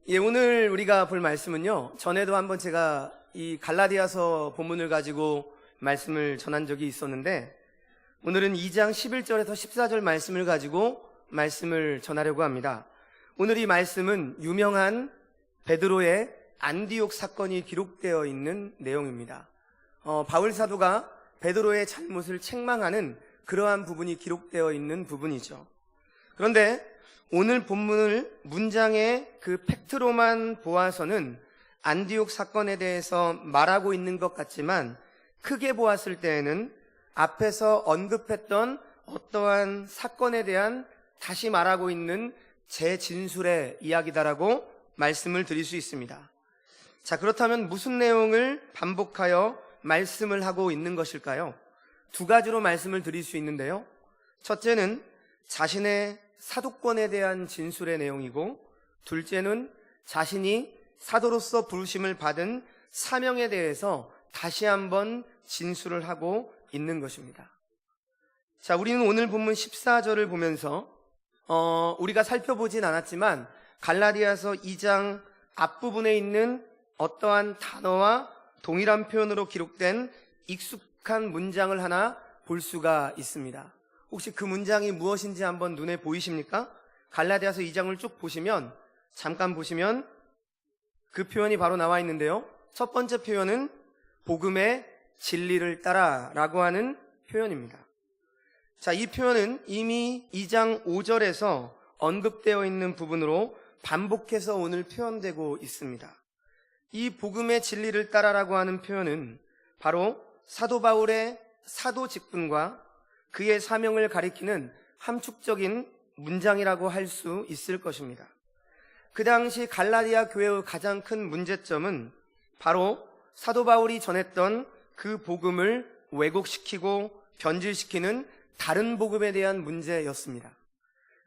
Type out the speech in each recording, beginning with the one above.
예, 오늘 우리가 볼 말씀은요, 전에도 한번 제가 이 갈라디아서 본문을 가지고 말씀을 전한 적이 있었는데, 오늘은 2장 11절에서 14절 말씀을 가지고 말씀을 전하려고 합니다. 오늘 이 말씀은 유명한 베드로의 안디옥 사건이 기록되어 있는 내용입니다. 바울 사도가 베드로의 잘못을 책망하는 그러한 부분이 기록되어 있는 부분이죠. 그런데 오늘 본문을 문장의 그 팩트로만 보아서는 안디옥 사건에 대해서 말하고 있는 것 같지만, 크게 보았을 때에는 앞에서 언급했던 어떠한 사건에 대한 다시 말하고 있는 재진술의 이야기다라고 말씀을 드릴 수 있습니다. 자, 그렇다면 무슨 내용을 반복하여 말씀을 하고 있는 것일까요? 두 가지로 말씀을 드릴 수 있는데요. 첫째는 자신의 사도권에 대한 진술의 내용이고, 둘째는 자신이 사도로서 부르심을 받은 사명에 대해서 다시 한번 진술을 하고 있는 것입니다. 자, 우리는 오늘 본문 14절을 보면서 우리가 살펴보진 않았지만 갈라디아서 2장 앞부분에 있는 어떠한 단어와 동일한 표현으로 기록된 익숙한 문장을 하나 볼 수가 있습니다. 혹시 그 문장이 무엇인지 한번 눈에 보이십니까? 갈라디아서 2장을 쭉 보시면, 잠깐 보시면 그 표현이 바로 나와 있는데요. 첫 번째 표현은 복음의 진리를 따라 라고 하는 표현입니다. 자, 이 표현은 이미 2장 5절에서 언급되어 있는 부분으로 반복해서 오늘 표현되고 있습니다. 이 복음의 진리를 따라라고 하는 표현은 바로 사도 바울의 사도 직분과 그의 사명을 가리키는 함축적인 문장이라고 할 수 있을 것입니다. 그 당시 갈라디아 교회의 가장 큰 문제점은 바로 사도 바울이 전했던 그 복음을 왜곡시키고 변질시키는 다른 복음에 대한 문제였습니다.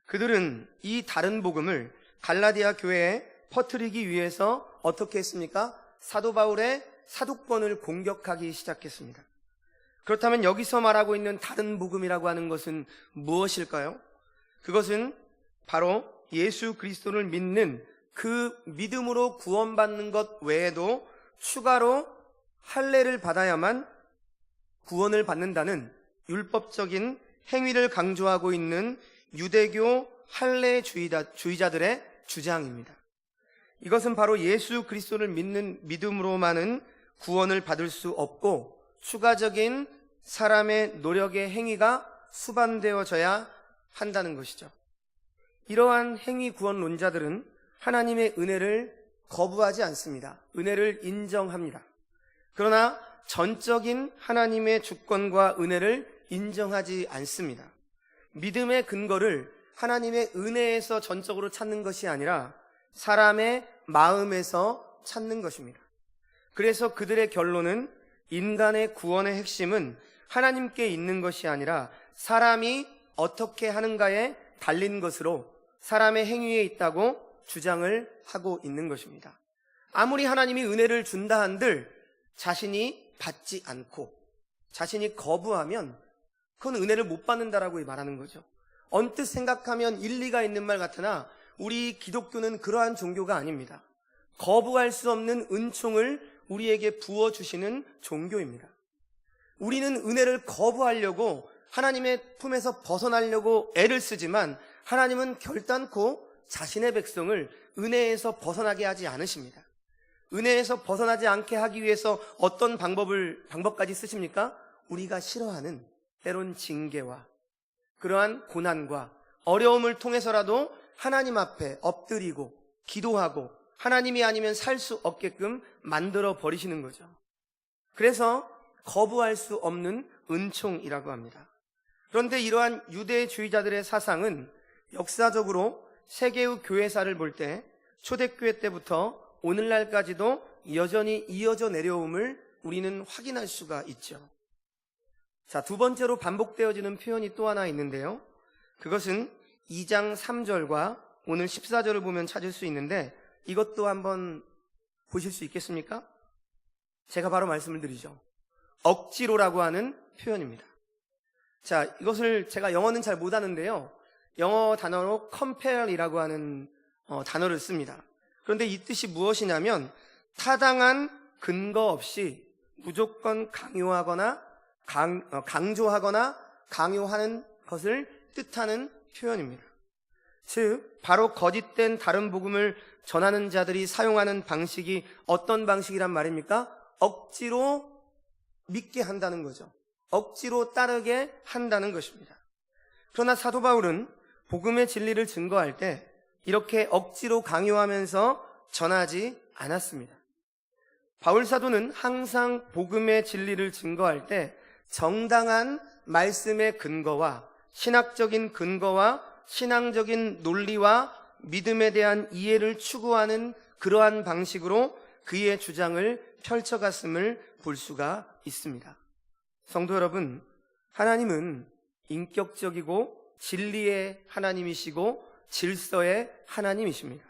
그들은 이 다른 복음을 갈라디아 교회에 퍼뜨리기 위해서 어떻게 했습니까? 사도 바울의 사도권을 공격하기 시작했습니다. 그렇다면 여기서 말하고 있는 다른 복음이라고 하는 것은 무엇일까요? 그것은 바로 예수 그리스도를 믿는 그 믿음으로 구원받는 것 외에도 추가로 할례를 받아야만 구원을 받는다는 율법적인 행위를 강조하고 있는 유대교 할례주의자들의 주장입니다. 이것은 바로 예수 그리스도를 믿는 믿음으로만은 구원을 받을 수 없고, 추가적인 사람의 노력의 행위가 수반되어져야 한다는 것이죠. 이러한 행위 구원론자들은 하나님의 은혜를 거부하지 않습니다. 은혜를 인정합니다. 그러나 전적인 하나님의 주권과 은혜를 인정하지 않습니다. 믿음의 근거를 하나님의 은혜에서 전적으로 찾는 것이 아니라 사람의 마음에서 찾는 것입니다. 그래서 그들의 결론은 인간의 구원의 핵심은 하나님께 있는 것이 아니라 사람이 어떻게 하는가에 달린 것으로 사람의 행위에 있다고 주장을 하고 있는 것입니다. 아무리 하나님이 은혜를 준다 한들 자신이 받지 않고 자신이 거부하면 그건 은혜를 못 받는다라고 말하는 거죠. 언뜻 생각하면 일리가 있는 말 같으나 우리 기독교는 그러한 종교가 아닙니다. 거부할 수 없는 은총을 우리에게 부어주시는 종교입니다. 우리는 은혜를 거부하려고 하나님의 품에서 벗어나려고 애를 쓰지만 하나님은 결단코 자신의 백성을 은혜에서 벗어나게 하지 않으십니다. 은혜에서 벗어나지 않게 하기 위해서 어떤 방법까지 쓰십니까? 우리가 싫어하는 때론 징계와 그러한 고난과 어려움을 통해서라도 하나님 앞에 엎드리고 기도하고 하나님이 아니면 살 수 없게끔 만들어 버리시는 거죠. 그래서 거부할 수 없는 은총이라고 합니다. 그런데 이러한 유대주의자들의 사상은 역사적으로 세계의 교회사를 볼 때 초대교회 때부터 오늘날까지도 여전히 이어져 내려옴을 우리는 확인할 수가 있죠. 자, 두 번째로 반복되어지는 표현이 또 하나 있는데요. 그것은 2장 3절과 오늘 14절을 보면 찾을 수 있는데, 이것도 한번 보실 수 있겠습니까? 제가 바로 말씀을 드리죠. 억지로라고 하는 표현입니다. 자, 이것을 제가 영어는 잘 못하는데요. 영어 단어로 compel이라고 하는 단어를 씁니다. 그런데 이 뜻이 무엇이냐면 타당한 근거 없이 무조건 강요하거나 강조하거나 강요하는 것을 뜻하는 표현입니다. 즉 바로 거짓된 다른 복음을 전하는 자들이 사용하는 방식이 어떤 방식이란 말입니까? 억지로 믿게 한다는 거죠. 억지로 따르게 한다는 것입니다. 그러나 사도 바울은 복음의 진리를 증거할 때 이렇게 억지로 강요하면서 전하지 않았습니다. 바울 사도는 항상 복음의 진리를 증거할 때 정당한 말씀의 근거와 신학적인 근거와 신앙적인 논리와 믿음에 대한 이해를 추구하는 그러한 방식으로 그의 주장을 펼쳐갔음을 볼 수가 있습니다. 성도 여러분, 하나님은 인격적이고 진리의 하나님이시고 질서의 하나님이십니다.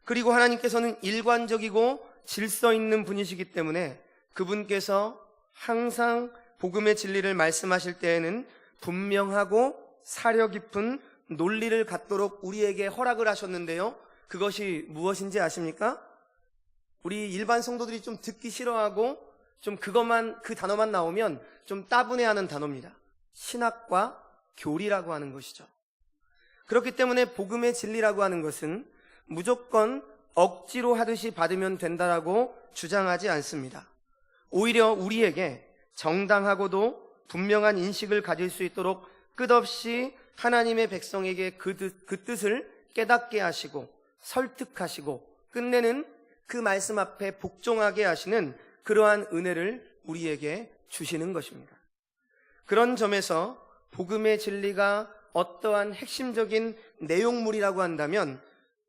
그리고 하나님께서는 일관적이고 질서 있는 분이시기 때문에 그분께서 항상 복음의 진리를 말씀하실 때에는 분명하고 사려 깊은 논리를 갖도록 우리에게 허락을 하셨는데요. 그것이 무엇인지 아십니까? 우리 일반 성도들이 좀 듣기 싫어하고 좀 그 단어만 나오면 좀 따분해하는 단어입니다. 신학과 교리라고 하는 것이죠. 그렇기 때문에 복음의 진리라고 하는 것은 무조건 억지로 하듯이 받으면 된다라고 주장하지 않습니다. 오히려 우리에게 정당하고도 분명한 인식을 가질 수 있도록 끝없이 하나님의 백성에게 그 뜻을 깨닫게 하시고 설득하시고 끝내는 그 말씀 앞에 복종하게 하시는 그러한 은혜를 우리에게 주시는 것입니다. 그런 점에서 복음의 진리가 어떠한 핵심적인 내용물이라고 한다면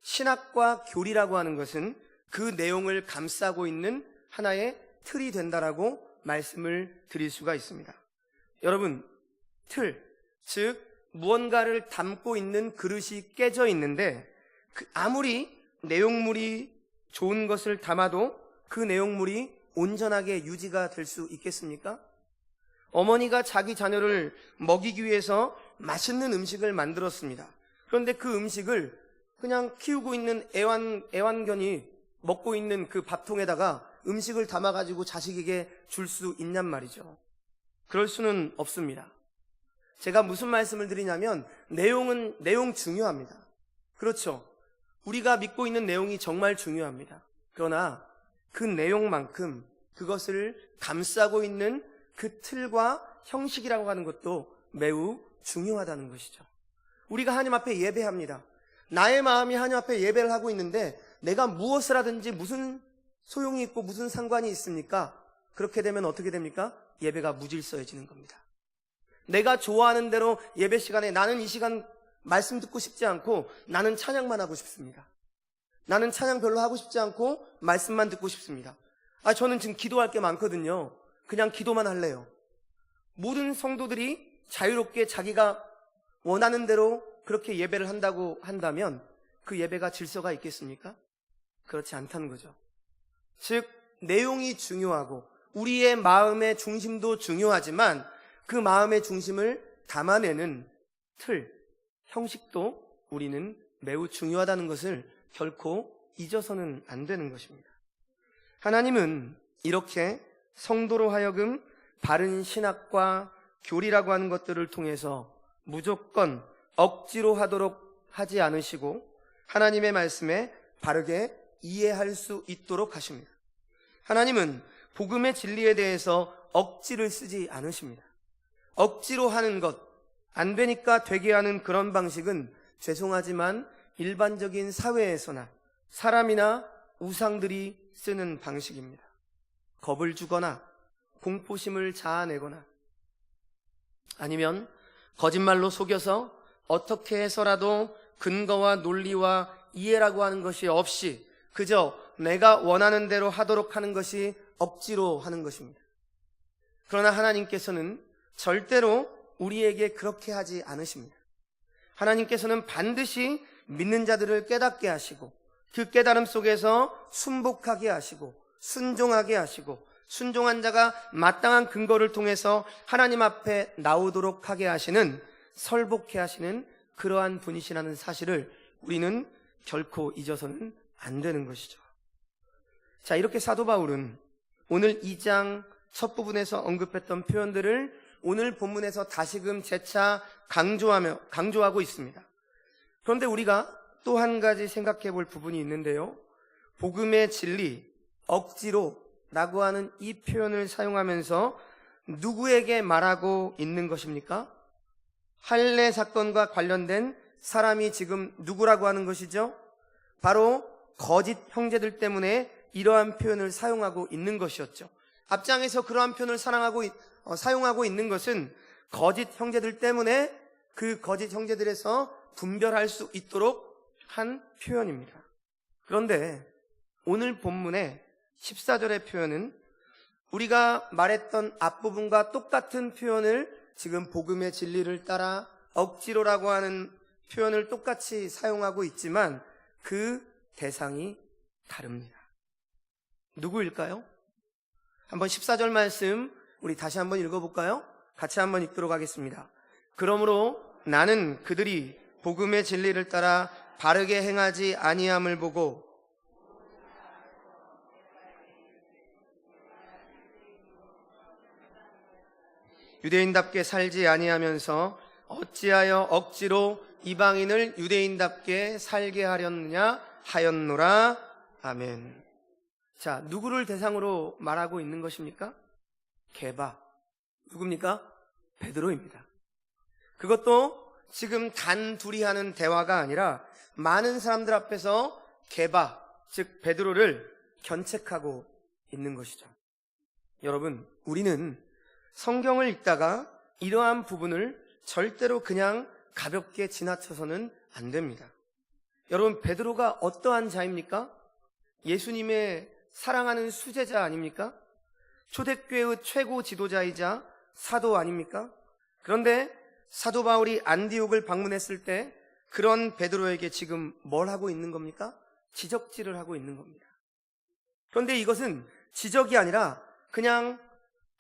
신학과 교리라고 하는 것은 그 내용을 감싸고 있는 하나의 틀이 된다라고 말씀을 드릴 수가 있습니다. 여러분, 틀, 즉 무언가를 담고 있는 그릇이 깨져 있는데 아무리 내용물이 좋은 것을 담아도 그 내용물이 온전하게 유지가 될 수 있겠습니까? 어머니가 자기 자녀를 먹이기 위해서 맛있는 음식을 만들었습니다. 그런데 그 음식을 그냥 키우고 있는 애완견이 먹고 있는 그 밥통에다가 음식을 담아가지고 자식에게 줄 수 있냔 말이죠. 그럴 수는 없습니다. 제가 무슨 말씀을 드리냐면 내용 중요합니다. 그렇죠. 우리가 믿고 있는 내용이 정말 중요합니다. 그러나 그 내용만큼 그것을 감싸고 있는 그 틀과 형식이라고 하는 것도 매우 중요하다는 것이죠. 우리가 하나님 앞에 예배합니다. 나의 마음이 하나님 앞에 예배를 하고 있는데 내가 무엇을 하든지 무슨 소용이 있고 무슨 상관이 있습니까? 그렇게 되면 어떻게 됩니까? 예배가 무질서해지는 겁니다. 내가 좋아하는 대로 예배 시간에 나는 이 시간 말씀 듣고 싶지 않고 나는 찬양만 하고 싶습니다. 나는 찬양 별로 하고 싶지 않고 말씀만 듣고 싶습니다. 저는 지금 기도할 게 많거든요. 그냥 기도만 할래요. 모든 성도들이 자유롭게 자기가 원하는 대로 그렇게 예배를 한다고 한다면 그 예배가 질서가 있겠습니까? 그렇지 않다는 거죠. 즉 내용이 중요하고 우리의 마음의 중심도 중요하지만 그 마음의 중심을 담아내는 틀, 형식도 우리는 매우 중요하다는 것을 결코 잊어서는 안 되는 것입니다. 하나님은 이렇게 성도로 하여금 바른 신학과 교리라고 하는 것들을 통해서 무조건 억지로 하도록 하지 않으시고 하나님의 말씀에 바르게 이해할 수 있도록 하십니다. 하나님은 복음의 진리에 대해서 억지를 쓰지 않으십니다. 억지로 하는 것, 안 되니까 되게 하는 그런 방식은 죄송하지만 일반적인 사회에서나 사람이나 우상들이 쓰는 방식입니다. 겁을 주거나 공포심을 자아내거나 아니면 거짓말로 속여서 어떻게 해서라도 근거와 논리와 이해라고 하는 것이 없이 그저 내가 원하는 대로 하도록 하는 것이 억지로 하는 것입니다. 그러나 하나님께서는 절대로 우리에게 그렇게 하지 않으십니다. 하나님께서는 반드시 믿는 자들을 깨닫게 하시고 그 깨달음 속에서 순복하게 하시고 순종하게 하시고 순종한 자가 마땅한 근거를 통해서 하나님 앞에 나오도록 하게 하시는 설복해 하시는 그러한 분이시라는 사실을 우리는 결코 잊어서는 안 되는 것이죠. 자, 이렇게 사도 바울은 오늘 2장 첫 부분에서 언급했던 표현들을 오늘 본문에서 다시금 재차 강조하고 있습니다. 그런데 우리가 또 한 가지 생각해 볼 부분이 있는데요. 복음의 진리, 억지로 라고 하는 이 표현을 사용하면서 누구에게 말하고 있는 것입니까? 할례 사건과 관련된 사람이 지금 누구라고 하는 것이죠? 바로 거짓 형제들 때문에 이러한 표현을 사용하고 있는 것이었죠. 앞장에서 그러한 표현을 사용하고 있는 것은 거짓 형제들 때문에 그 거짓 형제들에서 분별할 수 있도록 한 표현입니다. 그런데 오늘 본문의 14절의 표현은 우리가 말했던 앞부분과 똑같은 표현을 지금 복음의 진리를 따라 억지로라고 하는 표현을 똑같이 사용하고 있지만 그 대상이 다릅니다. 누구일까요? 한번 14절 말씀 우리 다시 한번 읽어볼까요? 같이 한번 읽도록 하겠습니다. 그러므로 나는 그들이 복음의 진리를 따라 바르게 행하지 아니함을 보고 유대인답게 살지 아니하면서 어찌하여 억지로 이방인을 유대인답게 살게 하렸느냐 하였노라. 아멘. 자, 누구를 대상으로 말하고 있는 것입니까? 게바. 누굽니까? 베드로입니다. 그것도 지금 단 둘이 하는 대화가 아니라 많은 사람들 앞에서 게바, 즉 베드로를 견책하고 있는 것이죠. 여러분, 우리는 성경을 읽다가 이러한 부분을 절대로 그냥 가볍게 지나쳐서는 안 됩니다. 여러분, 베드로가 어떠한 자입니까? 예수님의 사랑하는 수제자 아닙니까? 초대교회의 최고 지도자이자 사도 아닙니까? 그런데 사도 바울이 안디옥을 방문했을 때 그런 베드로에게 지금 뭘 하고 있는 겁니까? 지적질을 하고 있는 겁니다. 그런데 이것은 지적이 아니라 그냥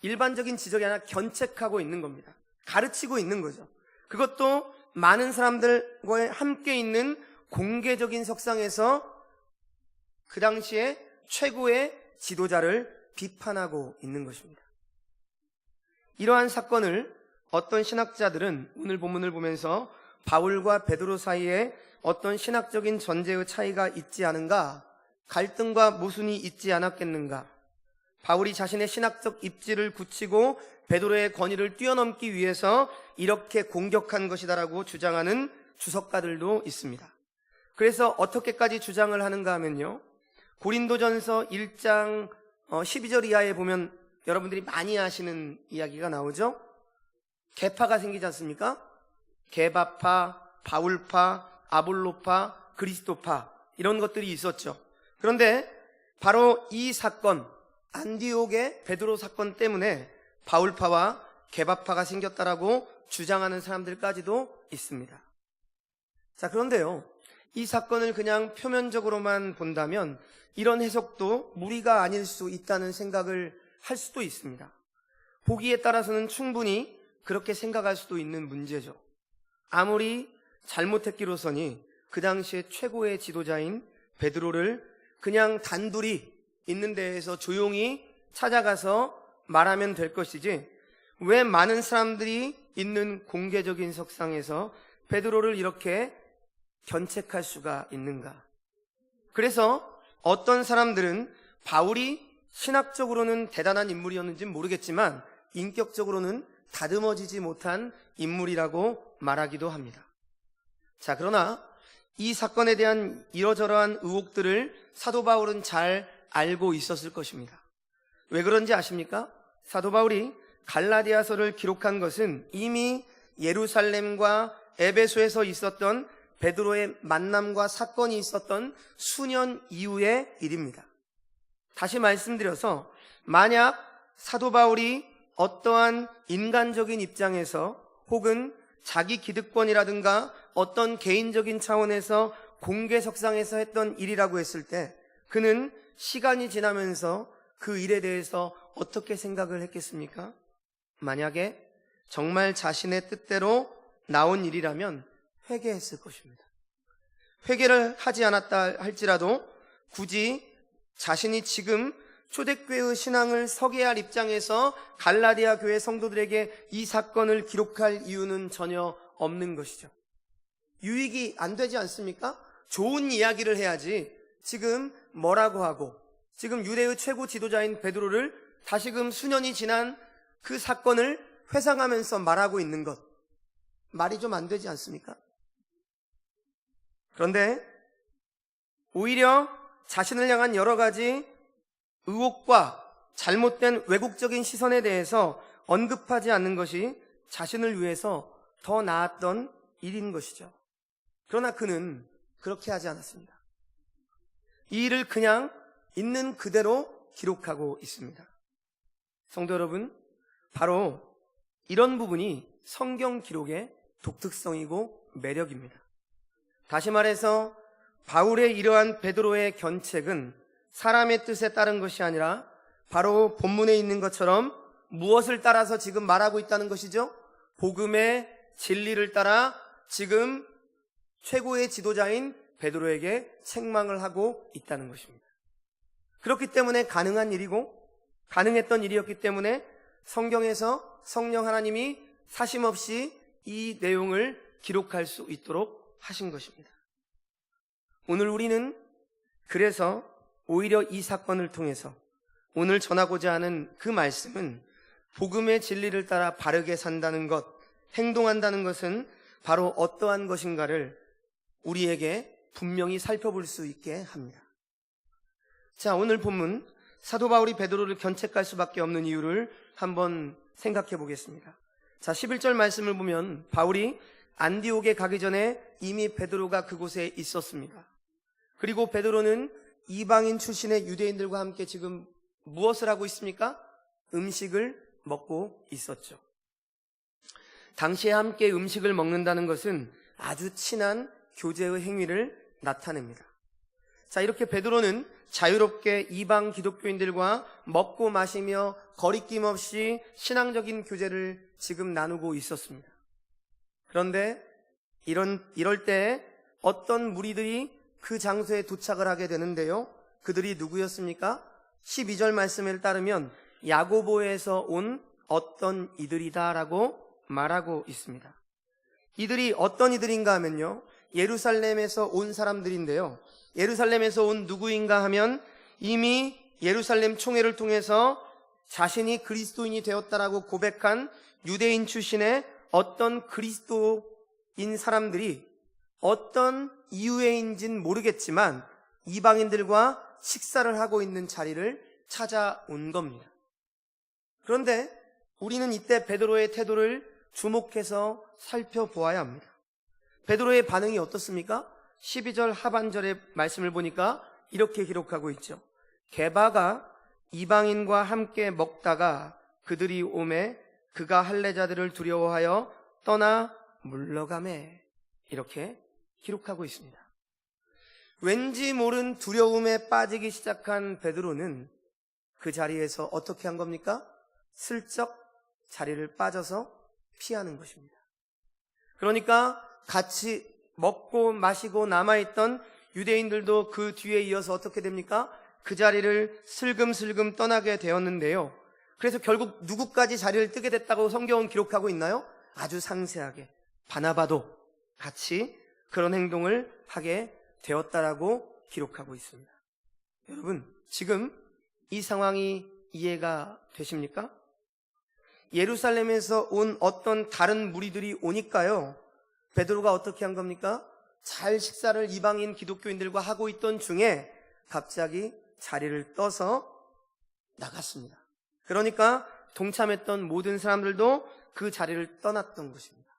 일반적인 지적이 아니라 견책하고 있는 겁니다. 가르치고 있는 거죠. 그것도 많은 사람들과 함께 있는 공개적인 석상에서 그 당시에 최고의 지도자를 비판하고 있는 것입니다. 이러한 사건을 어떤 신학자들은 오늘 본문을 보면서 바울과 베드로 사이에 어떤 신학적인 전제의 차이가 있지 않은가, 갈등과 모순이 있지 않았겠는가, 바울이 자신의 신학적 입지를 굳히고 베드로의 권위를 뛰어넘기 위해서 이렇게 공격한 것이다라고 주장하는 주석가들도 있습니다. 그래서 어떻게까지 주장을 하는가 하면요, 고린도전서 1장 12절 이하에 보면 여러분들이 많이 아시는 이야기가 나오죠. 개파가 생기지 않습니까? 게바파, 바울파, 아볼로파, 그리스도파, 이런 것들이 있었죠. 그런데 바로 이 사건, 안디옥의 베드로 사건 때문에 바울파와 게바파가 생겼다라고 주장하는 사람들까지도 있습니다. 자, 그런데요, 이 사건을 그냥 표면적으로만 본다면 이런 해석도 무리가 아닐 수 있다는 생각을 할 수도 있습니다. 보기에 따라서는 충분히 그렇게 생각할 수도 있는 문제죠. 아무리 잘못했기로서니 그 당시에 최고의 지도자인 베드로를 그냥 단둘이 있는 데에서 조용히 찾아가서 말하면 될 것이지 왜 많은 사람들이 있는 공개적인 석상에서 베드로를 이렇게 견책할 수가 있는가? 그래서 어떤 사람들은 바울이 신학적으로는 대단한 인물이었는지 모르겠지만 인격적으로는 다듬어지지 못한 인물이라고 말하기도 합니다. 자, 그러나 이 사건에 대한 이러저러한 의혹들을 사도 바울은 잘 알고 있었을 것입니다. 왜 그런지 아십니까? 사도 바울이 갈라디아서를 기록한 것은 이미 예루살렘과 에베소에서 있었던 베드로의 만남과 사건이 있었던 수년 이후의 일입니다. 다시 말씀드려서 만약 사도 바울이 어떠한 인간적인 입장에서 혹은 자기 기득권이라든가 어떤 개인적인 차원에서 공개석상에서 했던 일이라고 했을 때 그는 시간이 지나면서 그 일에 대해서 어떻게 생각을 했겠습니까? 만약에 정말 자신의 뜻대로 나온 일이라면 회개했을 것입니다. 회개를 하지 않았다 할지라도 굳이 자신이 지금 초대교회의 신앙을 서게할 입장에서 갈라디아 교회 성도들에게 이 사건을 기록할 이유는 전혀 없는 것이죠. 유익이 안 되지 않습니까? 좋은 이야기를 해야지 지금 뭐라고 하고 지금 유대의 최고 지도자인 베드로를 다시금 수년이 지난 그 사건을 회상하면서 말하고 있는 것, 말이 좀 안 되지 않습니까? 그런데 오히려 자신을 향한 여러 가지 의혹과 잘못된 왜곡적인 시선에 대해서 언급하지 않는 것이 자신을 위해서 더 나았던 일인 것이죠. 그러나 그는 그렇게 하지 않았습니다. 이 일을 그냥 있는 그대로 기록하고 있습니다. 성도 여러분, 바로 이런 부분이 성경 기록의 독특성이고 매력입니다. 다시 말해서 바울의 이러한 베드로의 견책은 사람의 뜻에 따른 것이 아니라 바로 본문에 있는 것처럼 무엇을 따라서 지금 말하고 있다는 것이죠? 복음의 진리를 따라 지금 최고의 지도자인 베드로에게 책망을 하고 있다는 것입니다. 그렇기 때문에 가능한 일이고 가능했던 일이었기 때문에 성경에서 성령 하나님이 사심없이 이 내용을 기록할 수 있도록 하신 것입니다. 오늘 우리는 그래서 오히려 이 사건을 통해서 오늘 전하고자 하는 그 말씀은 복음의 진리를 따라 바르게 산다는 것, 행동한다는 것은 바로 어떠한 것인가를 우리에게 분명히 살펴볼 수 있게 합니다. 자, 오늘 본문 사도 바울이 베드로를 견책할 수밖에 없는 이유를 한번 생각해 보겠습니다. 자, 11절 말씀을 보면 바울이 안디옥에 가기 전에 이미 베드로가 그곳에 있었습니다. 그리고 베드로는 이방인 출신의 유대인들과 함께 지금 무엇을 하고 있습니까? 음식을 먹고 있었죠. 당시에 함께 음식을 먹는다는 것은 아주 친한 교제의 행위를 나타냅니다. 자, 이렇게 베드로는 자유롭게 이방 기독교인들과 먹고 마시며 거리낌 없이 신앙적인 교제를 지금 나누고 있었습니다. 그런데 이럴 때 어떤 무리들이 그 장소에 도착을 하게 되는데요. 그들이 누구였습니까? 12절 말씀에 따르면 야고보에서 온 어떤 이들이다라고 말하고 있습니다. 이들이 어떤 이들인가 하면요, 예루살렘에서 온 사람들인데요, 예루살렘에서 온 누구인가 하면 이미 예루살렘 총회를 통해서 자신이 그리스도인이 되었다라고 고백한 유대인 출신의 어떤 그리스도인 사람들이 어떤 이유에인지는 모르겠지만 이방인들과 식사를 하고 있는 자리를 찾아온 겁니다. 그런데 우리는 이때 베드로의 태도를 주목해서 살펴보아야 합니다. 베드로의 반응이 어떻습니까? 12절 하반절의 말씀을 보니까 이렇게 기록하고 있죠. 게바가 이방인과 함께 먹다가 그들이 오매 그가 할례자들을 두려워하여 떠나 물러가매, 이렇게 기록하고 있습니다. 왠지 모른 두려움에 빠지기 시작한 베드로는 그 자리에서 어떻게 한 겁니까? 슬쩍 자리를 빠져서 피하는 것입니다. 그러니까 같이 먹고 마시고 남아있던 유대인들도 그 뒤에 이어서 어떻게 됩니까? 그 자리를 슬금슬금 떠나게 되었는데요. 그래서 결국 누구까지 자리를 뜨게 됐다고 성경은 기록하고 있나요? 아주 상세하게 바나바도 같이 그런 행동을 하게 되었다라고 기록하고 있습니다. 여러분, 지금 이 상황이 이해가 되십니까? 예루살렘에서 온 어떤 다른 무리들이 오니까요, 베드로가 어떻게 한 겁니까? 잘 식사를 이방인 기독교인들과 하고 있던 중에 갑자기 자리를 떠서 나갔습니다. 그러니까 동참했던 모든 사람들도 그 자리를 떠났던 것입니다.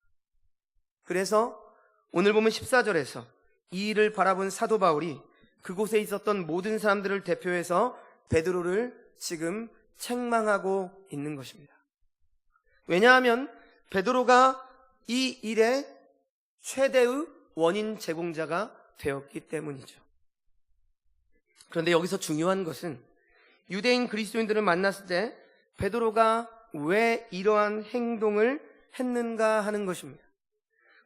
그래서 오늘 보면 14절에서 이 일을 바라본 사도 바울이 그곳에 있었던 모든 사람들을 대표해서 베드로를 지금 책망하고 있는 것입니다. 왜냐하면 베드로가 이 일의 최대의 원인 제공자가 되었기 때문이죠. 그런데 여기서 중요한 것은 유대인 그리스도인들을 만났을 때 베드로가 왜 이러한 행동을 했는가 하는 것입니다.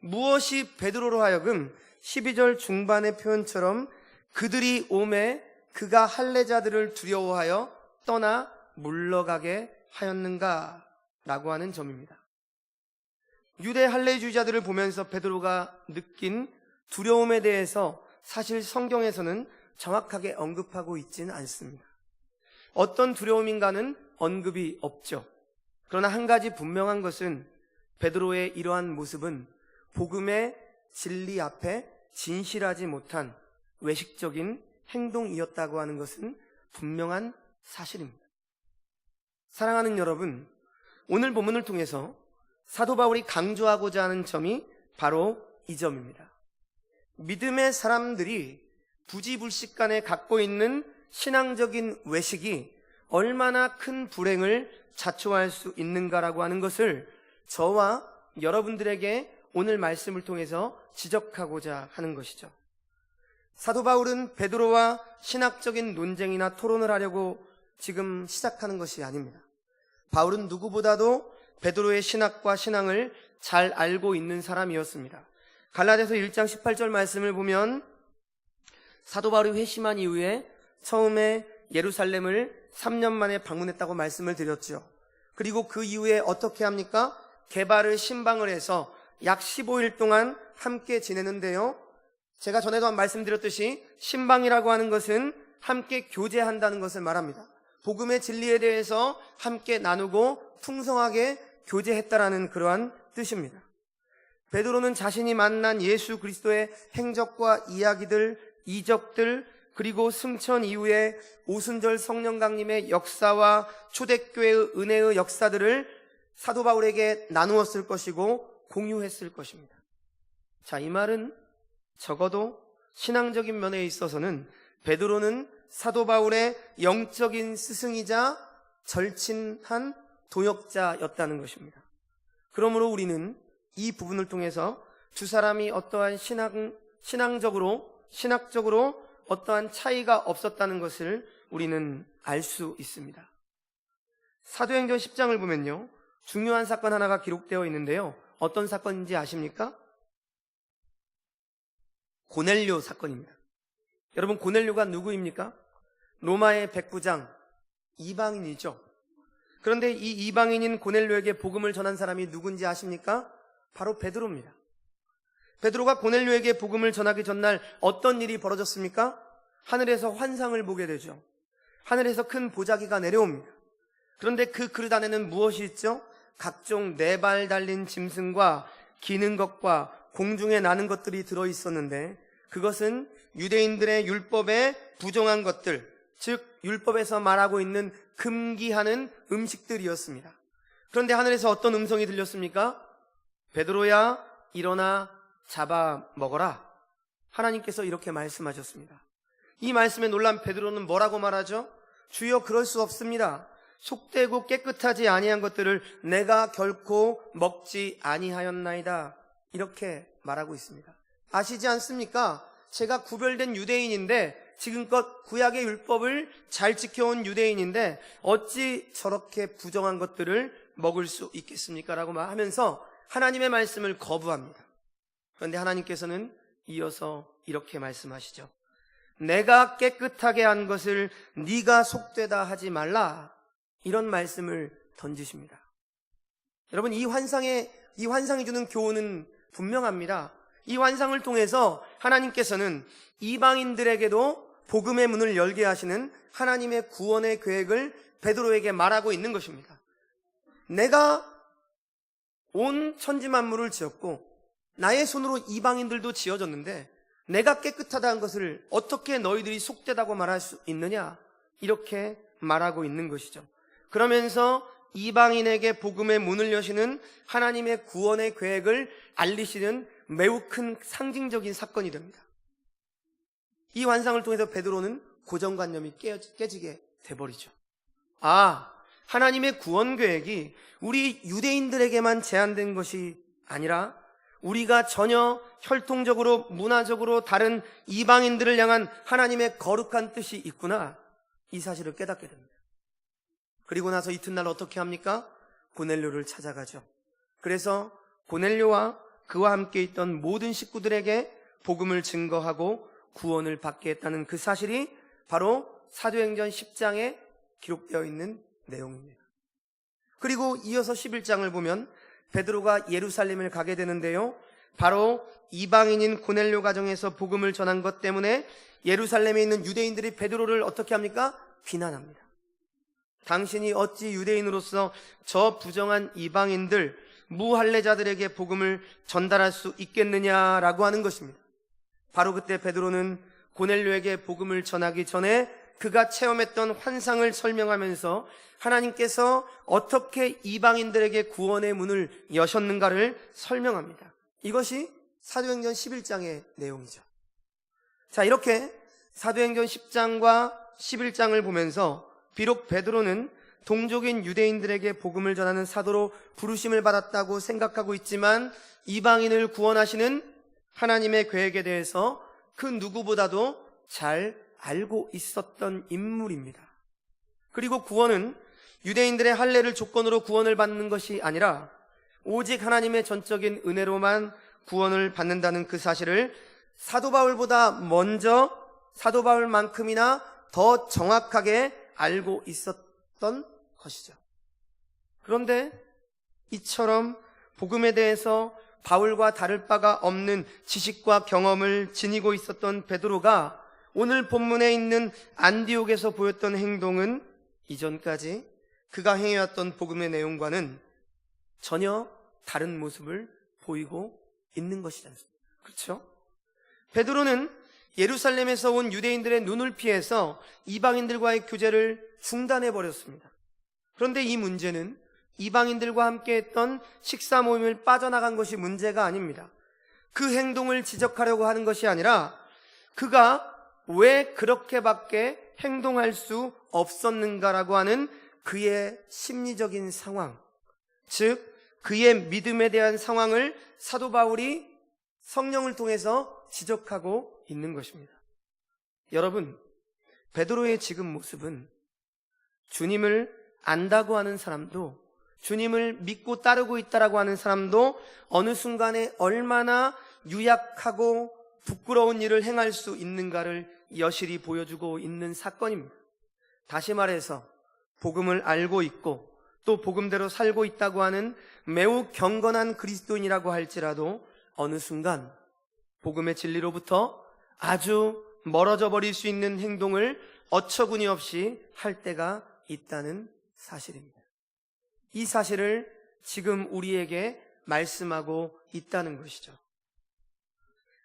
무엇이 베드로로 하여금 12절 중반의 표현처럼 그들이 오매 그가 할례자들을 두려워하여 떠나 물러가게 하였는가? 라고 하는 점입니다. 유대 할례주의자들을 보면서 베드로가 느낀 두려움에 대해서 사실 성경에서는 정확하게 언급하고 있지는 않습니다. 어떤 두려움인가는 언급이 없죠. 그러나 한 가지 분명한 것은 베드로의 이러한 모습은 복음의 진리 앞에 진실하지 못한 외식적인 행동이었다고 하는 것은 분명한 사실입니다. 사랑하는 여러분, 오늘 본문을 통해서 사도 바울이 강조하고자 하는 점이 바로 이 점입니다. 믿음의 사람들이 부지불식간에 갖고 있는 신앙적인 외식이 얼마나 큰 불행을 자초할 수 있는가라고 하는 것을 저와 여러분들에게 오늘 말씀을 통해서 지적하고자 하는 것이죠. 사도 바울은 베드로와 신학적인 논쟁이나 토론을 하려고 지금 시작하는 것이 아닙니다. 바울은 누구보다도 베드로의 신학과 신앙을 잘 알고 있는 사람이었습니다. 갈라디아서 1장 18절 말씀을 보면 사도 바울이 회심한 이후에 처음에 예루살렘을 3년 만에 방문했다고 말씀을 드렸죠. 그리고 그 이후에 어떻게 합니까? 게바를 신방을 해서 약 15일 동안 함께 지내는데요. 제가 전에도 말씀드렸듯이 신방이라고 하는 것은 함께 교제한다는 것을 말합니다. 복음의 진리에 대해서 함께 나누고 풍성하게 교제했다라는 그러한 뜻입니다. 베드로는 자신이 만난 예수 그리스도의 행적과 이야기들, 이적들, 그리고 승천 이후에 오순절 성령 강림의 역사와 초대교회의 은혜의 역사들을 사도 바울에게 나누었을 것이고 공유했을 것입니다. 자, 이 말은 적어도 신앙적인 면에 있어서는 베드로는 사도 바울의 영적인 스승이자 절친한 동역자였다는 것입니다. 그러므로 우리는 이 부분을 통해서 두 사람이 어떠한 신학적으로 어떠한 차이가 없었다는 것을 우리는 알 수 있습니다. 사도행전 10장을 보면요, 중요한 사건 하나가 기록되어 있는데요. 어떤 사건인지 아십니까? 고넬료 사건입니다. 여러분, 고넬료가 누구입니까? 로마의 백부장, 이방인이죠. 그런데 이 이방인인 고넬료에게 복음을 전한 사람이 누군지 아십니까? 바로 베드로입니다. 베드로가 고넬료에게 복음을 전하기 전날 어떤 일이 벌어졌습니까? 하늘에서 환상을 보게 되죠. 하늘에서 큰 보자기가 내려옵니다. 그런데 그 그릇 안에는 무엇이 있죠? 각종 4발 달린 짐승과 기는 것과 공중에 나는 것들이 들어있었는데 그것은 유대인들의 율법에 부정한 것들, 즉 율법에서 말하고 있는 금기하는 음식들이었습니다. 그런데 하늘에서 어떤 음성이 들렸습니까? 베드로야, 일어나 잡아 먹어라. 하나님께서 이렇게 말씀하셨습니다. 이 말씀에 놀란 베드로는 뭐라고 말하죠? 주여, 그럴 수 없습니다. 속되고 깨끗하지 아니한 것들을 내가 결코 먹지 아니하였나이다. 이렇게 말하고 있습니다. 아시지 않습니까? 제가 구별된 유대인인데, 지금껏 구약의 율법을 잘 지켜온 유대인인데 어찌 저렇게 부정한 것들을 먹을 수 있겠습니까? 라고 하면서 하나님의 말씀을 거부합니다. 그런데 하나님께서는 이어서 이렇게 말씀하시죠. 내가 깨끗하게 한 것을 네가 속되다 하지 말라. 이런 말씀을 던지십니다. 여러분, 이 환상이 주는 교훈은 분명합니다. 이 환상을 통해서 하나님께서는 이방인들에게도 복음의 문을 열게 하시는 하나님의 구원의 계획을 베드로에게 말하고 있는 것입니다. 내가 온 천지 만물을 지었고 나의 손으로 이방인들도 지어졌는데 내가 깨끗하다는 것을 어떻게 너희들이 속되다고 말할 수 있느냐? 이렇게 말하고 있는 것이죠. 그러면서 이방인에게 복음의 문을 여시는 하나님의 구원의 계획을 알리시는 매우 큰 상징적인 사건이 됩니다. 이 환상을 통해서 베드로는 고정관념이 깨지게 돼버리죠. 아, 하나님의 구원 계획이 우리 유대인들에게만 제한된 것이 아니라 우리가 전혀 혈통적으로 문화적으로 다른 이방인들을 향한 하나님의 거룩한 뜻이 있구나, 이 사실을 깨닫게 됩니다. 그리고 나서 이튿날 어떻게 합니까? 고넬료를 찾아가죠. 그래서 고넬료와 그와 함께 있던 모든 식구들에게 복음을 증거하고 구원을 받게 했다는 그 사실이 바로 사도행전 10장에 기록되어 있는 내용입니다. 그리고 이어서 11장을 보면 베드로가 예루살렘을 가게 되는데요, 바로 이방인인 고넬료 가정에서 복음을 전한 것 때문에 예루살렘에 있는 유대인들이 베드로를 어떻게 합니까? 비난합니다. 당신이 어찌 유대인으로서 저 부정한 이방인들, 무할례자들에게 복음을 전달할 수 있겠느냐라고 하는 것입니다. 바로 그때 베드로는 고넬료에게 복음을 전하기 전에 그가 체험했던 환상을 설명하면서 하나님께서 어떻게 이방인들에게 구원의 문을 여셨는가를 설명합니다. 이것이 사도행전 11장의 내용이죠. 자, 이렇게 사도행전 10장과 11장을 보면서 비록 베드로는 동족인 유대인들에게 복음을 전하는 사도로 부르심을 받았다고 생각하고 있지만 이방인을 구원하시는 하나님의 계획에 대해서 그 누구보다도 잘 알고 있었던 인물입니다. 그리고 구원은 유대인들의 할례를 조건으로 구원을 받는 것이 아니라 오직 하나님의 전적인 은혜로만 구원을 받는다는 그 사실을 사도 바울보다 먼저, 사도 바울만큼이나 더 정확하게 알고 있었던 것이죠. 그런데 이처럼 복음에 대해서 바울과 다를 바가 없는 지식과 경험을 지니고 있었던 베드로가 오늘 본문에 있는 안디옥에서 보였던 행동은 이전까지 그가 행해왔던 복음의 내용과는 전혀 다른 모습을 보이고 있는 것이지 않습니까? 그렇죠? 베드로는 예루살렘에서 온 유대인들의 눈을 피해서 이방인들과의 교제를 중단해 버렸습니다. 그런데 이 문제는 이방인들과 함께 했던 식사 모임을 빠져나간 것이 문제가 아닙니다. 그 행동을 지적하려고 하는 것이 아니라 그가 왜 그렇게밖에 행동할 수 없었는가라고 하는 그의 심리적인 상황, 즉 그의 믿음에 대한 상황을 사도 바울이 성령을 통해서 지적하고 있는 것입니다. 여러분, 베드로의 지금 모습은 주님을 안다고 하는 사람도, 주님을 믿고 따르고 있다라고 하는 사람도 어느 순간에 얼마나 유약하고 부끄러운 일을 행할 수 있는가를 여실히 보여주고 있는 사건입니다. 다시 말해서 복음을 알고 있고 또 복음대로 살고 있다고 하는 매우 경건한 그리스도인이라고 할지라도 어느 순간 복음의 진리로부터 아주 멀어져 버릴 수 있는 행동을 어처구니 없이 할 때가 있다는 사실입니다. 이 사실을 지금 우리에게 말씀하고 있다는 것이죠.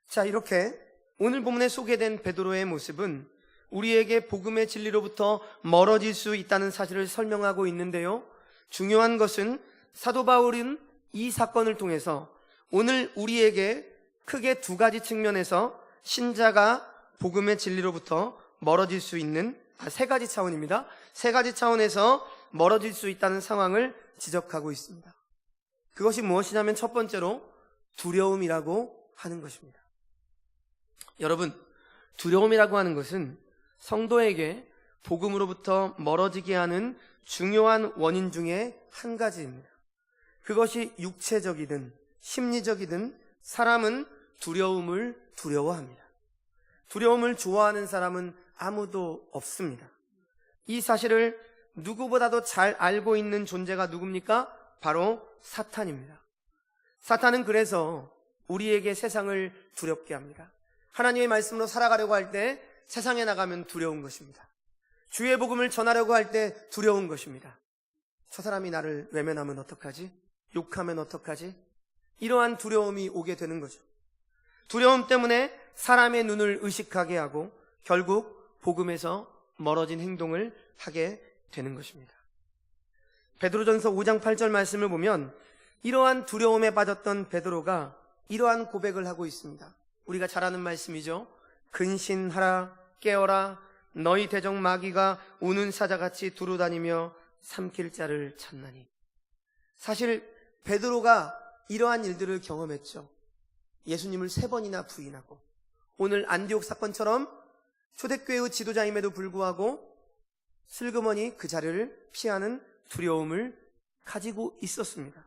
자, 이렇게 오늘 본문에 소개된 베드로의 모습은 우리에게 복음의 진리로부터 멀어질 수 있다는 사실을 설명하고 있는데요, 중요한 것은 사도 바울은 이 사건을 통해서 오늘 우리에게 크게 두 가지 측면에서 신자가 복음의 진리로부터 멀어질 수 있는 세 가지 차원입니다. 세 가지 차원에서 멀어질 수 있다는 상황을 지적하고 있습니다. 그것이 무엇이냐면 첫 번째로 두려움이라고 하는 것입니다. 여러분, 두려움이라고 하는 것은 성도에게 복음으로부터 멀어지게 하는 중요한 원인 중에 한 가지입니다. 그것이 육체적이든 심리적이든 사람은 두려움을 두려워합니다. 두려움을 좋아하는 사람은 아무도 없습니다. 이 사실을 누구보다도 잘 알고 있는 존재가 누굽니까? 바로 사탄입니다. 사탄은 그래서 우리에게 세상을 두렵게 합니다. 하나님의 말씀으로 살아가려고 할 때 세상에 나가면 두려운 것입니다. 주의 복음을 전하려고 할 때 두려운 것입니다. 저 사람이 나를 외면하면 어떡하지? 욕하면 어떡하지? 이러한 두려움이 오게 되는 거죠. 두려움 때문에 사람의 눈을 의식하게 하고 결국 복음에서 멀어진 행동을 하게 되는 것입니다. 베드로전서 5장 8절 말씀을 보면 이러한 두려움에 빠졌던 베드로가 이러한 고백을 하고 있습니다. 우리가 잘 아는 말씀이죠. 근신하라, 깨어라, 너희 대적 마귀가 우는 사자같이 두루다니며 삼킬 자를 찾나니. 사실 베드로가 이러한 일들을 경험했죠. 예수님을 3번이나 부인하고 오늘 안디옥 사건처럼 초대교회의 지도자임에도 불구하고 슬그머니 그 자리를 피하는 두려움을 가지고 있었습니다.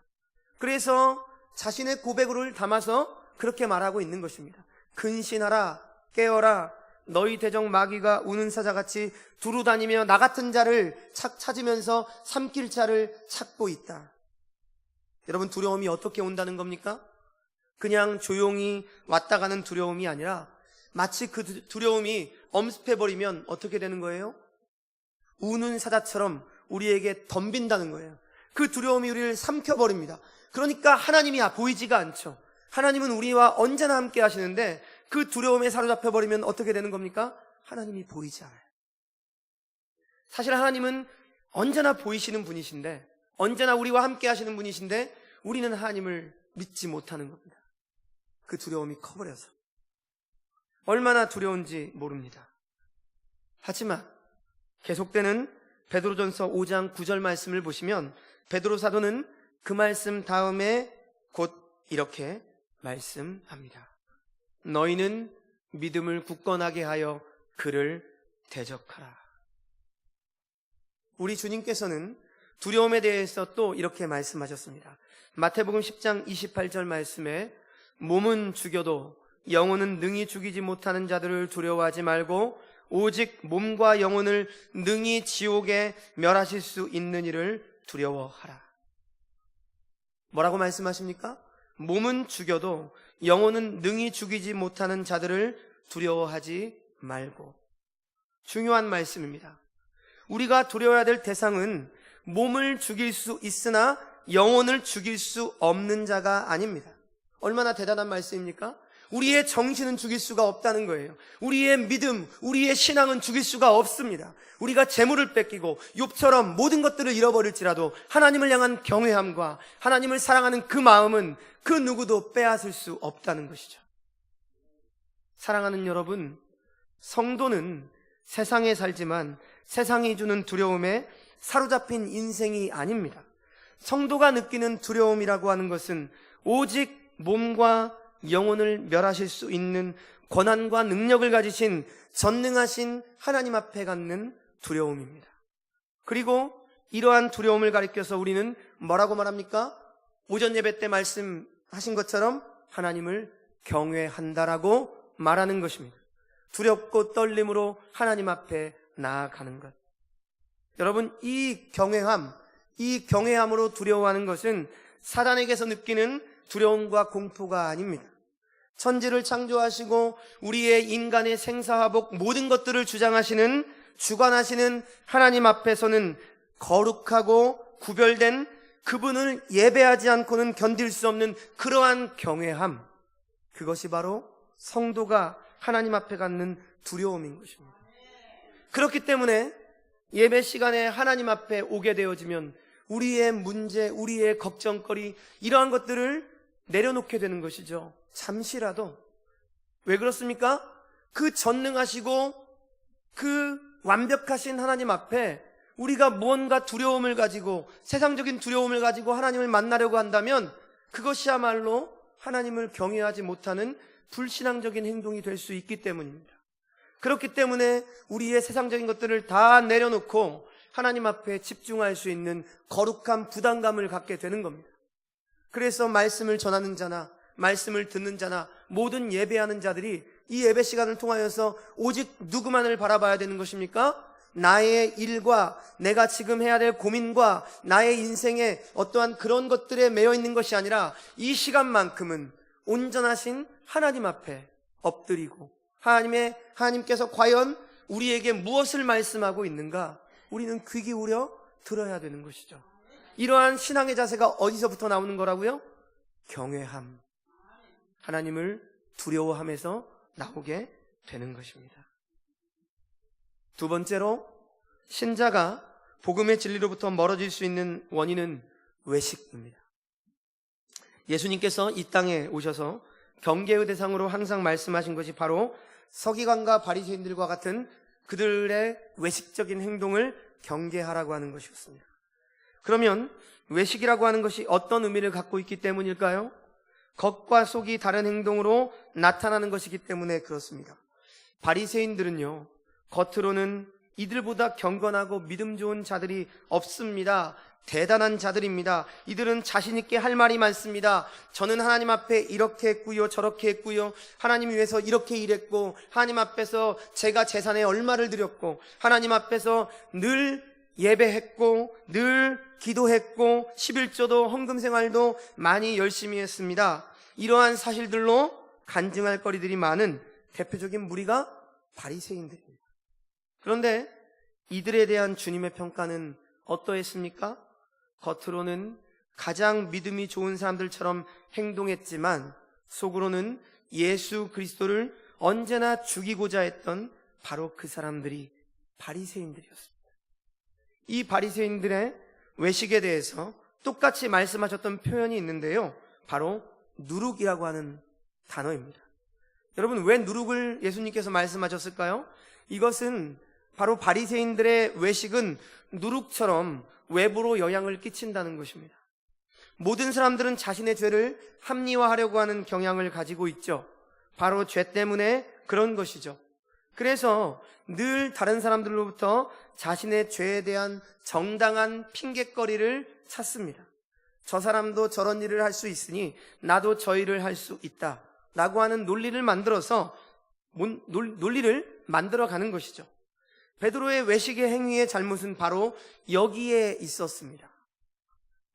그래서 자신의 고백을 담아서 그렇게 말하고 있는 것입니다. 근신하라, 깨어라, 너희 대적 마귀가 우는 사자같이 두루 다니며 나 같은 자를 찾으면서 삼킬 자를 찾고 있다. 여러분, 두려움이 어떻게 온다는 겁니까? 그냥 조용히 왔다 가는 두려움이 아니라 마치 그 두려움이 엄습해버리면 어떻게 되는 거예요? 우는 사자처럼 우리에게 덤빈다는 거예요. 그 두려움이 우리를 삼켜버립니다. 그러니까 하나님이 보이지가 않죠. 하나님은 우리와 언제나 함께 하시는데 그 두려움에 사로잡혀버리면 어떻게 되는 겁니까? 하나님이 보이지 않아요. 사실 하나님은 언제나 보이시는 분이신데, 언제나 우리와 함께 하시는 분이신데 우리는 하나님을 믿지 못하는 겁니다. 그 두려움이 커버려서 얼마나 두려운지 모릅니다. 하지만 계속되는 베드로전서 5장 9절 말씀을 보시면 베드로 사도는 그 말씀 다음에 곧 이렇게 말씀합니다. 너희는 믿음을 굳건하게 하여 그를 대적하라. 우리 주님께서는 두려움에 대해서 또 이렇게 말씀하셨습니다. 마태복음 10장 28절 말씀에 몸은 죽여도 영혼은 능히 죽이지 못하는 자들을 두려워하지 말고 오직 몸과 영혼을 능히 지옥에 멸하실 수 있는 이를 두려워하라. 뭐라고 말씀하십니까? 몸은 죽여도 영혼은 능히 죽이지 못하는 자들을 두려워하지 말고. 중요한 말씀입니다. 우리가 두려워해야 될 대상은 몸을 죽일 수 있으나 영혼을 죽일 수 없는 자가 아닙니다. 얼마나 대단한 말씀입니까? 우리의 정신은 죽일 수가 없다는 거예요. 우리의 믿음, 우리의 신앙은 죽일 수가 없습니다. 우리가 재물을 뺏기고 욥처럼 모든 것들을 잃어버릴지라도 하나님을 향한 경외함과 하나님을 사랑하는 그 마음은 그 누구도 빼앗을 수 없다는 것이죠. 사랑하는 여러분, 성도는 세상에 살지만 세상이 주는 두려움에 사로잡힌 인생이 아닙니다. 성도가 느끼는 두려움이라고 하는 것은 오직 몸과 영혼을 멸하실 수 있는 권한과 능력을 가지신 전능하신 하나님 앞에 갖는 두려움입니다. 그리고 이러한 두려움을 가리켜서 우리는 뭐라고 말합니까? 오전 예배 때 말씀하신 것처럼 하나님을 경외한다라고 말하는 것입니다. 두렵고 떨림으로 하나님 앞에 나아가는 것. 여러분, 이 경외함으로 두려워하는 것은 사단에게서 느끼는 두려움과 공포가 아닙니다. 천지를 창조하시고 우리의 인간의 생사화복 모든 것들을 주관하시는 하나님 앞에서는 거룩하고 구별된 그분을 예배하지 않고는 견딜 수 없는 그러한 경외함, 그것이 바로 성도가 하나님 앞에 갖는 두려움인 것입니다. 그렇기 때문에 예배 시간에 하나님 앞에 오게 되어지면 우리의 문제, 우리의 걱정거리, 이러한 것들을 내려놓게 되는 것이죠. 잠시라도. 왜 그렇습니까? 그 전능하시고 그 완벽하신 하나님 앞에 우리가 무언가 두려움을 가지고, 세상적인 두려움을 가지고 하나님을 만나려고 한다면 그것이야말로 하나님을 경외하지 못하는 불신앙적인 행동이 될 수 있기 때문입니다. 그렇기 때문에 우리의 세상적인 것들을 다 내려놓고 하나님 앞에 집중할 수 있는 거룩한 부담감을 갖게 되는 겁니다. 그래서 말씀을 전하는 자나 말씀을 듣는 자나 모든 예배하는 자들이 이 예배 시간을 통하여서 오직 누구만을 바라봐야 되는 것입니까? 나의 일과 내가 지금 해야 될 고민과 나의 인생에 어떠한 그런 것들에 매여 있는 것이 아니라 이 시간만큼은 온전하신 하나님 앞에 엎드리고 하나님께서 과연 우리에게 무엇을 말씀하고 있는가 우리는 귀 기울여 들어야 되는 것이죠. 이러한 신앙의 자세가 어디서부터 나오는 거라고요? 경외함, 하나님을 두려워하면서 나오게 되는 것입니다. 두 번째로, 신자가 복음의 진리로부터 멀어질 수 있는 원인은 외식입니다. 예수님께서 이 땅에 오셔서 경계의 대상으로 항상 말씀하신 것이 바로 서기관과 바리새인들과 같은 그들의 외식적인 행동을 경계하라고 하는 것이었습니다. 그러면 외식이라고 하는 것이 어떤 의미를 갖고 있기 때문일까요? 겉과 속이 다른 행동으로 나타나는 것이기 때문에 그렇습니다. 바리새인들은요, 겉으로는 이들보다 경건하고 믿음 좋은 자들이 없습니다. 대단한 자들입니다. 이들은 자신 있게 할 말이 많습니다. 저는 하나님 앞에 이렇게 했고요, 저렇게 했고요, 하나님 위해서 이렇게 일했고, 하나님 앞에서 제가 재산에 얼마를 드렸고, 하나님 앞에서 늘 예배했고, 늘 기도했고, 11조도 헌금 생활도 많이 열심히 했습니다. 이러한 사실들로 간증할 거리들이 많은 대표적인 무리가 바리새인들입니다. 그런데 이들에 대한 주님의 평가는 어떠했습니까? 겉으로는 가장 믿음이 좋은 사람들처럼 행동했지만 속으로는 예수 그리스도를 언제나 죽이고자 했던 바로 그 사람들이 바리새인들이었습니다. 이 바리새인들의 외식에 대해서 똑같이 말씀하셨던 표현이 있는데요, 바로 누룩이라고 하는 단어입니다. 여러분, 왜 누룩을 예수님께서 말씀하셨을까요? 이것은 바로 바리새인들의 외식은 누룩처럼 외부로 영향을 끼친다는 것입니다. 모든 사람들은 자신의 죄를 합리화하려고 하는 경향을 가지고 있죠. 바로 죄 때문에 그런 것이죠. 그래서 늘 다른 사람들로부터 자신의 죄에 대한 정당한 핑곗거리를 찾습니다. 저 사람도 저런 일을 할 수 있으니 나도 저 일을 할 수 있다 라고 하는 논리를 만들어가는 것이죠. 베드로의 외식의 행위의 잘못은 바로 여기에 있었습니다.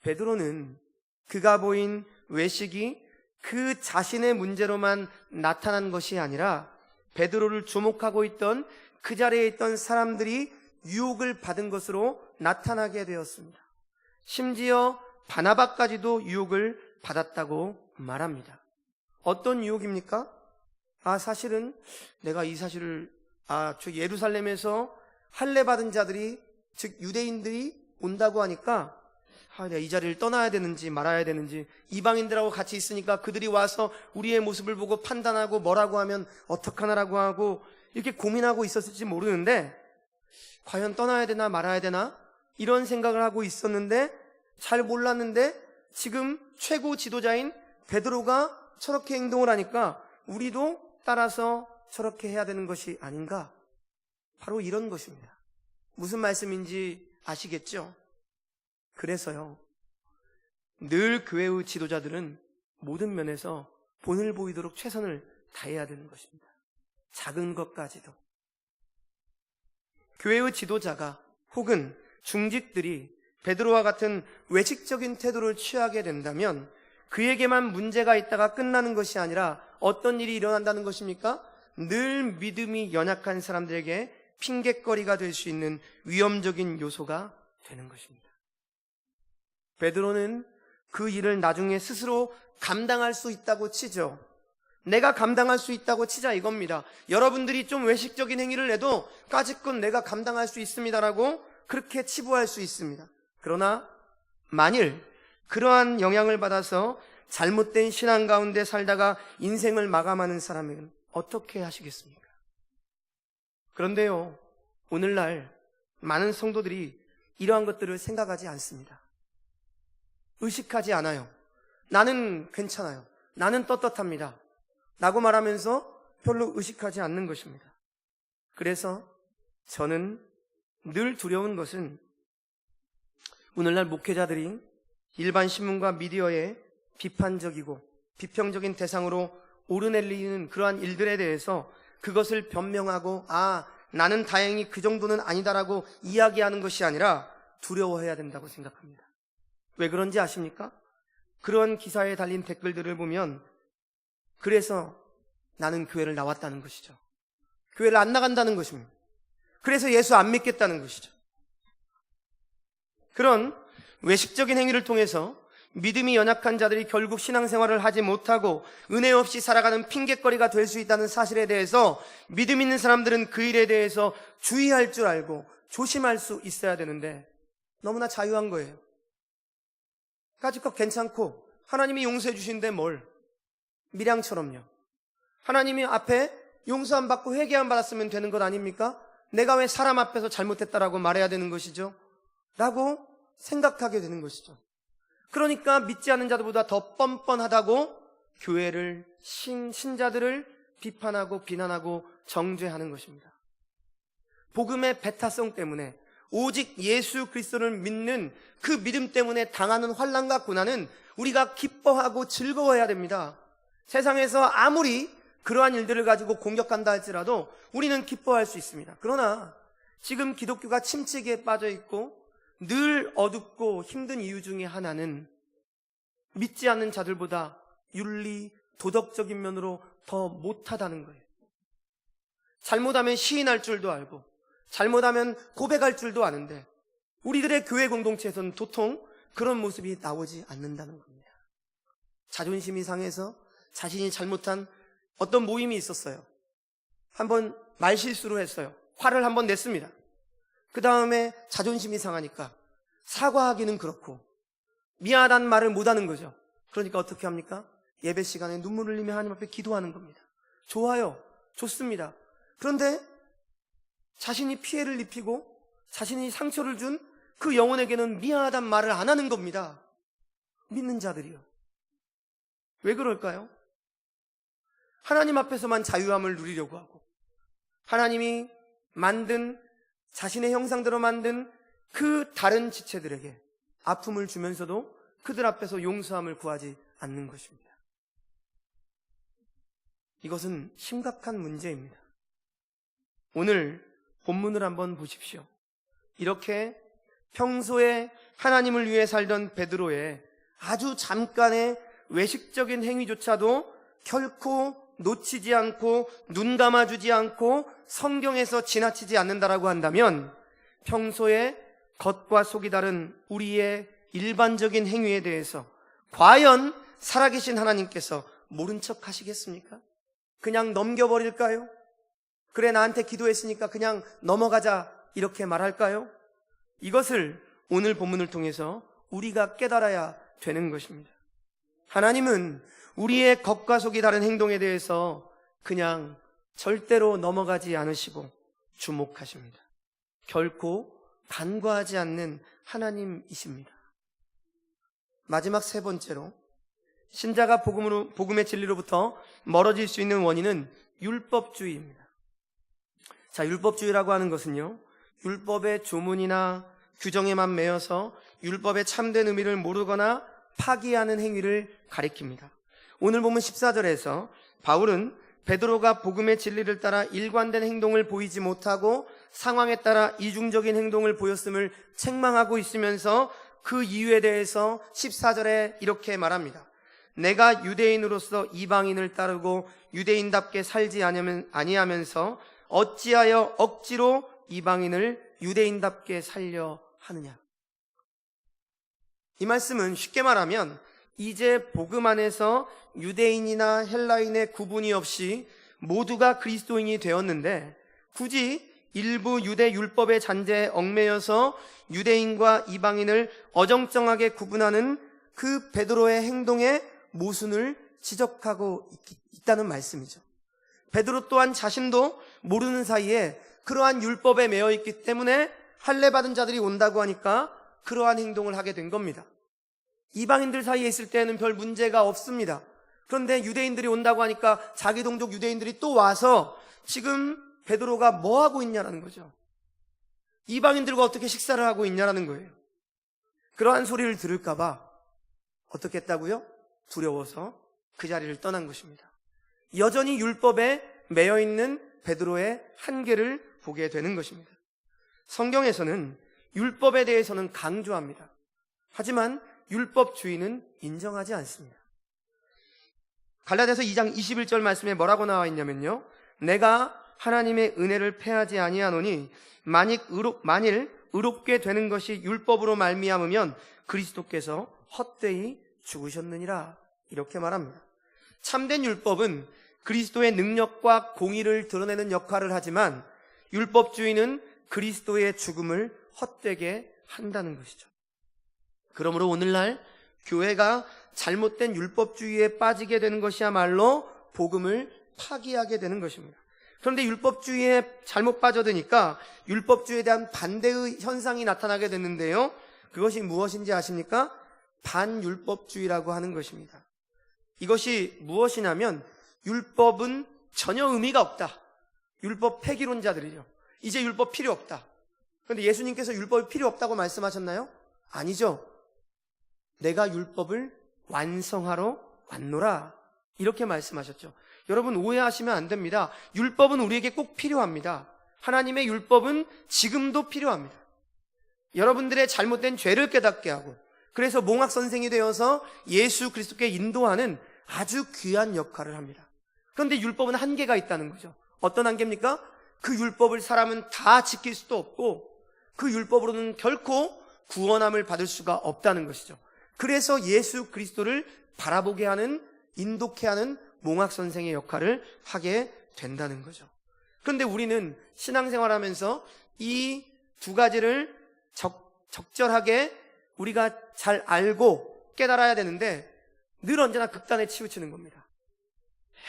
베드로는 그가 보인 외식이 그 자신의 문제로만 나타난 것이 아니라 베드로를 주목하고 있던 그 자리에 있던 사람들이 유혹을 받은 것으로 나타나게 되었습니다. 심지어 바나바까지도 유혹을 받았다고 말합니다. 어떤 유혹입니까? 사실은 내가 이 사실을 저 예루살렘에서 할례 받은 자들이, 즉 유대인들이 온다고 하니까 내가 이 자리를 떠나야 되는지 말아야 되는지, 이방인들하고 같이 있으니까 그들이 와서 우리의 모습을 보고 판단하고 뭐라고 하면 어떡하나라고 하고 이렇게 고민하고 있었을지 모르는데, 과연 떠나야 되나 말아야 되나 이런 생각을 하고 있었는데, 잘 몰랐는데 지금 최고 지도자인 베드로가 저렇게 행동을 하니까 우리도 따라서 저렇게 해야 되는 것이 아닌가? 바로 이런 것입니다. 무슨 말씀인지 아시겠죠? 그래서요, 늘 교회의 지도자들은 모든 면에서 본을 보이도록 최선을 다해야 되는 것입니다. 작은 것까지도. 교회의 지도자가 혹은 중직들이 베드로와 같은 외식적인 태도를 취하게 된다면 그에게만 문제가 있다가 끝나는 것이 아니라 어떤 일이 일어난다는 것입니까? 늘 믿음이 연약한 사람들에게 핑곗거리가 될 수 있는 위험적인 요소가 되는 것입니다. 베드로는 그 일을 나중에 스스로 감당할 수 있다고 치죠. 내가 감당할 수 있다고 치자 이겁니다. 여러분들이 좀 외식적인 행위를 해도 까짓건 내가 감당할 수 있습니다라고 그렇게 치부할 수 있습니다. 그러나 만일 그러한 영향을 받아서 잘못된 신앙 가운데 살다가 인생을 마감하는 사람에게는 어떻게 하시겠습니까? 그런데요, 오늘날 많은 성도들이 이러한 것들을 생각하지 않습니다. 의식하지 않아요. 나는 괜찮아요. 나는 떳떳합니다 라고 말하면서 별로 의식하지 않는 것입니다. 그래서 저는 늘 두려운 것은 오늘날 목회자들이 일반 신문과 미디어에 비판적이고 비평적인 대상으로 오르내리는 그러한 일들에 대해서 그것을 변명하고 나는 다행히 그 정도는 아니다라고 이야기하는 것이 아니라 두려워해야 된다고 생각합니다. 왜 그런지 아십니까? 그런 기사에 달린 댓글들을 보면 그래서 나는 교회를 나왔다는 것이죠. 교회를 안 나간다는 것입니다. 그래서 예수 안 믿겠다는 것이죠. 그런 외식적인 행위를 통해서 믿음이 연약한 자들이 결국 신앙생활을 하지 못하고 은혜 없이 살아가는 핑곗거리가 될 수 있다는 사실에 대해서 믿음 있는 사람들은 그 일에 대해서 주의할 줄 알고 조심할 수 있어야 되는데 너무나 자유한 거예요. 까짓것 괜찮고 하나님이 용서해 주신데 뭘, 밀양처럼요. 하나님이 앞에 용서 안 받고 회개 안 받았으면 되는 것 아닙니까? 내가 왜 사람 앞에서 잘못했다라고 말해야 되는 것이죠? 라고 생각하게 되는 것이죠. 그러니까 믿지 않는 자들보다 더 뻔뻔하다고 교회를, 신자들을 비판하고 비난하고 정죄하는 것입니다. 복음의 배타성 때문에, 오직 예수 그리스도를 믿는 그 믿음 때문에 당하는 환난과 고난은 우리가 기뻐하고 즐거워해야 됩니다. 세상에서 아무리 그러한 일들을 가지고 공격한다 할지라도 우리는 기뻐할 수 있습니다. 그러나 지금 기독교가 침체기에 빠져 있고 늘 어둡고 힘든 이유 중에 하나는 믿지 않는 자들보다 윤리, 도덕적인 면으로 더 못하다는 거예요. 잘못하면 시인할 줄도 알고 잘못하면 고백할 줄도 아는데 우리들의 교회 공동체에서는 도통 그런 모습이 나오지 않는다는 겁니다. 자존심이 상해서 자신이 잘못한 어떤 모임이 있었어요. 한번 말실수로 했어요. 화를 한번 냈습니다. 그 다음에 자존심이 상하니까 사과하기는 그렇고 미안하다는 말을 못하는 거죠. 그러니까 어떻게 합니까? 예배 시간에 눈물 흘리며 하나님 앞에 기도하는 겁니다. 좋아요. 좋습니다. 그런데 자신이 피해를 입히고 자신이 상처를 준 그 영혼에게는 미안하다는 말을 안 하는 겁니다. 믿는 자들이요. 왜 그럴까요? 하나님 앞에서만 자유함을 누리려고 하고 하나님이 만든 자신의 형상대로 만든 그 다른 지체들에게 아픔을 주면서도 그들 앞에서 용서함을 구하지 않는 것입니다. 이것은 심각한 문제입니다. 오늘 본문을 한번 보십시오. 이렇게 평소에 하나님을 위해 살던 베드로의 아주 잠깐의 외식적인 행위조차도 결코 놓치지 않고 눈 감아주지 않고 성경에서 지나치지 않는다라고 한다면 평소에 겉과 속이 다른 우리의 일반적인 행위에 대해서 과연 살아계신 하나님께서 모른 척 하시겠습니까? 그냥 넘겨버릴까요? 그래, 나한테 기도했으니까 그냥 넘어가자, 이렇게 말할까요? 이것을 오늘 본문을 통해서 우리가 깨달아야 되는 것입니다. 하나님은 우리의 겉과 속이 다른 행동에 대해서 그냥 절대로 넘어가지 않으시고 주목하십니다. 결코 간과하지 않는 하나님이십니다. 마지막 세 번째로, 신자가 복음의 진리로부터 멀어질 수 있는 원인은 율법주의입니다. 자, 율법주의라고 하는 것은요, 율법의 조문이나 규정에만 매여서 율법의 참된 의미를 모르거나 파기하는 행위를 가리킵니다. 오늘 보면 14절에서 바울은 베드로가 복음의 진리를 따라 일관된 행동을 보이지 못하고 상황에 따라 이중적인 행동을 보였음을 책망하고 있으면서 그 이유에 대해서 14절에 이렇게 말합니다. 내가 유대인으로서 이방인을 따르고 유대인답게 살지 아니하면서 어찌하여 억지로 이방인을 유대인답게 살려 하느냐. 이 말씀은 쉽게 말하면 이제 복음 안에서 유대인이나 헬라인의 구분이 없이 모두가 그리스도인이 되었는데 굳이 일부 유대 율법의 잔재에 얽매여서 유대인과 이방인을 어정쩡하게 구분하는 그 베드로의 행동의 모순을 지적하고 있다는 말씀이죠. 베드로 또한 자신도 모르는 사이에 그러한 율법에 매여 있기 때문에 할례 받은 자들이 온다고 하니까 그러한 행동을 하게 된 겁니다. 이방인들 사이에 있을 때는 별 문제가 없습니다. 그런데 유대인들이 온다고 하니까 자기 동족 유대인들이 또 와서 지금 베드로가 뭐 하고 있냐라는 거죠. 이방인들과 어떻게 식사를 하고 있냐라는 거예요. 그러한 소리를 들을까 봐 어떻게 했다고요? 두려워서 그 자리를 떠난 것입니다. 여전히 율법에 매여 있는 베드로의 한계를 보게 되는 것입니다. 성경에서는 율법에 대해서는 강조합니다. 하지만 율법주의는 인정하지 않습니다. 갈라디아서 2장 21절 말씀에 뭐라고 나와 있냐면요, 내가 하나님의 은혜를 패하지 아니하노니 만일 의롭게 되는 것이 율법으로 말미암으면 그리스도께서 헛되이 죽으셨느니라, 이렇게 말합니다. 참된 율법은 그리스도의 능력과 공의를 드러내는 역할을 하지만 율법주의는 그리스도의 죽음을 헛되게 한다는 것이죠. 그러므로 오늘날 교회가 잘못된 율법주의에 빠지게 되는 것이야말로 복음을 파기하게 되는 것입니다. 그런데 율법주의에 잘못 빠져드니까 율법주의에 대한 반대의 현상이 나타나게 됐는데요, 그것이 무엇인지 아십니까? 반율법주의라고 하는 것입니다. 이것이 무엇이냐면 율법은 전혀 의미가 없다, 율법 폐기론자들이죠. 이제 율법 필요 없다. 그런데 예수님께서 율법이 필요 없다고 말씀하셨나요? 아니죠. 내가 율법을 완성하러 왔노라. 이렇게 말씀하셨죠. 여러분 오해하시면 안 됩니다. 율법은 우리에게 꼭 필요합니다. 하나님의 율법은 지금도 필요합니다. 여러분들의 잘못된 죄를 깨닫게 하고 그래서 몽학 선생이 되어서 예수 그리스도께 인도하는 아주 귀한 역할을 합니다. 그런데 율법은 한계가 있다는 거죠. 어떤 한계입니까? 그 율법을 사람은 다 지킬 수도 없고 그 율법으로는 결코 구원함을 받을 수가 없다는 것이죠. 그래서 예수 그리스도를 바라보게 하는, 인도케 하는 몽학 선생의 역할을 하게 된다는 거죠. 그런데 우리는 신앙생활하면서 이 두 가지를 적절하게 우리가 잘 알고 깨달아야 되는데 늘 언제나 극단에 치우치는 겁니다.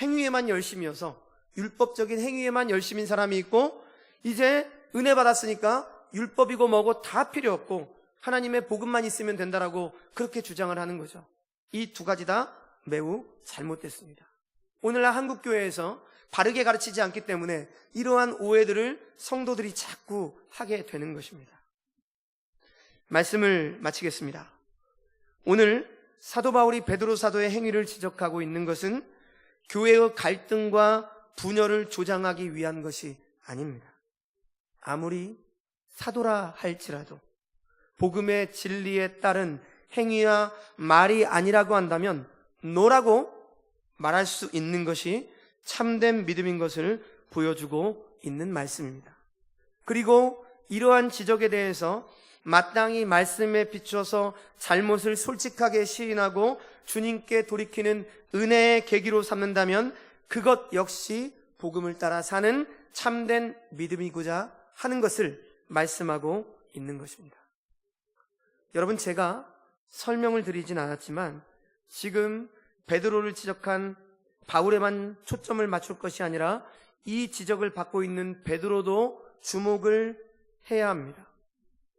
행위에만 열심이어서 율법적인 행위에만 열심인 사람이 있고 이제 은혜 받았으니까 율법이고 뭐고 다 필요 없고 하나님의 복음만 있으면 된다라고 그렇게 주장을 하는 거죠. 이 두 가지 다 매우 잘못됐습니다. 오늘날 한국교회에서 바르게 가르치지 않기 때문에 이러한 오해들을 성도들이 자꾸 하게 되는 것입니다. 말씀을 마치겠습니다. 오늘 사도 바울이 베드로 사도의 행위를 지적하고 있는 것은 교회의 갈등과 분열을 조장하기 위한 것이 아닙니다. 아무리 사도라 할지라도 복음의 진리에 따른 행위와 말이 아니라고 한다면 노라고 말할 수 있는 것이 참된 믿음인 것을 보여주고 있는 말씀입니다. 그리고 이러한 지적에 대해서 마땅히 말씀에 비추어서 잘못을 솔직하게 시인하고 주님께 돌이키는 은혜의 계기로 삼는다면 그것 역시 복음을 따라 사는 참된 믿음이고자 하는 것을 말씀하고 있는 것입니다. 여러분, 제가 설명을 드리진 않았지만 지금 베드로를 지적한 바울에만 초점을 맞출 것이 아니라 이 지적을 받고 있는 베드로도 주목을 해야 합니다.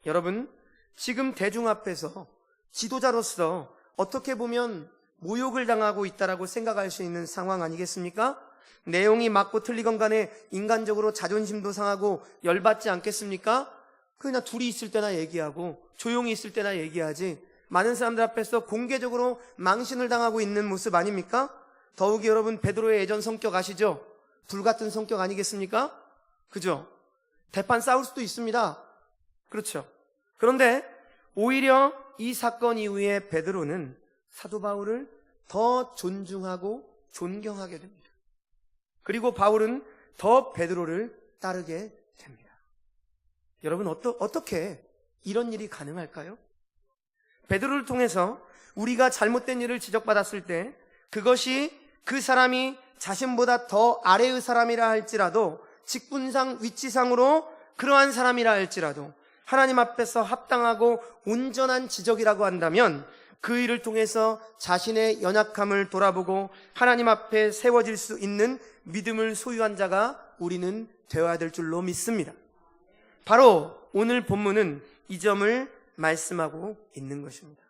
여러분, 지금 대중 앞에서 지도자로서 어떻게 보면 모욕을 당하고 있다라고 생각할 수 있는 상황 아니겠습니까? 내용이 맞고 틀리건 간에 인간적으로 자존심도 상하고 열받지 않겠습니까? 그냥 둘이 있을 때나 얘기하고 조용히 있을 때나 얘기하지 많은 사람들 앞에서 공개적으로 망신을 당하고 있는 모습 아닙니까? 더욱이 여러분 베드로의 예전 성격 아시죠? 불같은 성격 아니겠습니까? 그죠? 대판 싸울 수도 있습니다. 그렇죠? 그런데 오히려 이 사건 이후에 베드로는 사도 바울을 더 존중하고 존경하게 됩니다. 그리고 바울은 더 베드로를 따르게 됩니다. 여러분 어떻게 이런 일이 가능할까요? 베드로를 통해서 우리가 잘못된 일을 지적받았을 때 그것이 그 사람이 자신보다 더 아래의 사람이라 할지라도 직분상 위치상으로 그러한 사람이라 할지라도 하나님 앞에서 합당하고 온전한 지적이라고 한다면 그 일을 통해서 자신의 연약함을 돌아보고 하나님 앞에 세워질 수 있는 믿음을 소유한 자가 우리는 되어야 될 줄로 믿습니다. 바로 오늘 본문은 이 점을 말씀하고 있는 것입니다.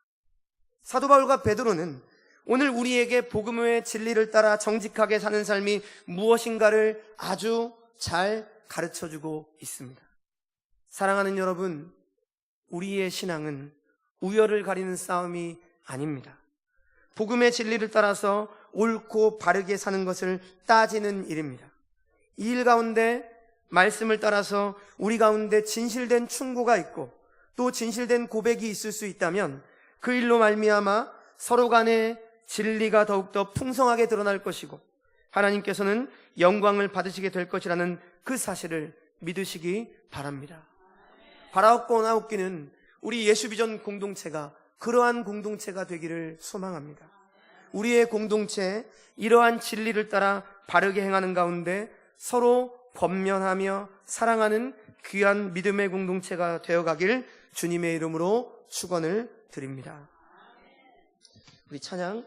사도 바울과 베드로는 오늘 우리에게 복음의 진리를 따라 정직하게 사는 삶이 무엇인가를 아주 잘 가르쳐주고 있습니다. 사랑하는 여러분, 우리의 신앙은 우열을 가리는 싸움이 아닙니다. 복음의 진리를 따라서 옳고 바르게 사는 것을 따지는 일입니다. 이 일 가운데 말씀을 따라서 우리 가운데 진실된 충고가 있고 또 진실된 고백이 있을 수 있다면 그 일로 말미암아 서로 간의 진리가 더욱더 풍성하게 드러날 것이고 하나님께서는 영광을 받으시게 될 것이라는 그 사실을 믿으시기 바랍니다. 바라옵고 나옵기는 우리 예수비전 공동체가 그러한 공동체가 되기를 소망합니다. 우리의 공동체에 이러한 진리를 따라 바르게 행하는 가운데 서로 권면하며 사랑하는 귀한 믿음의 공동체가 되어가길 주님의 이름으로 축원을 드립니다. 우리 찬양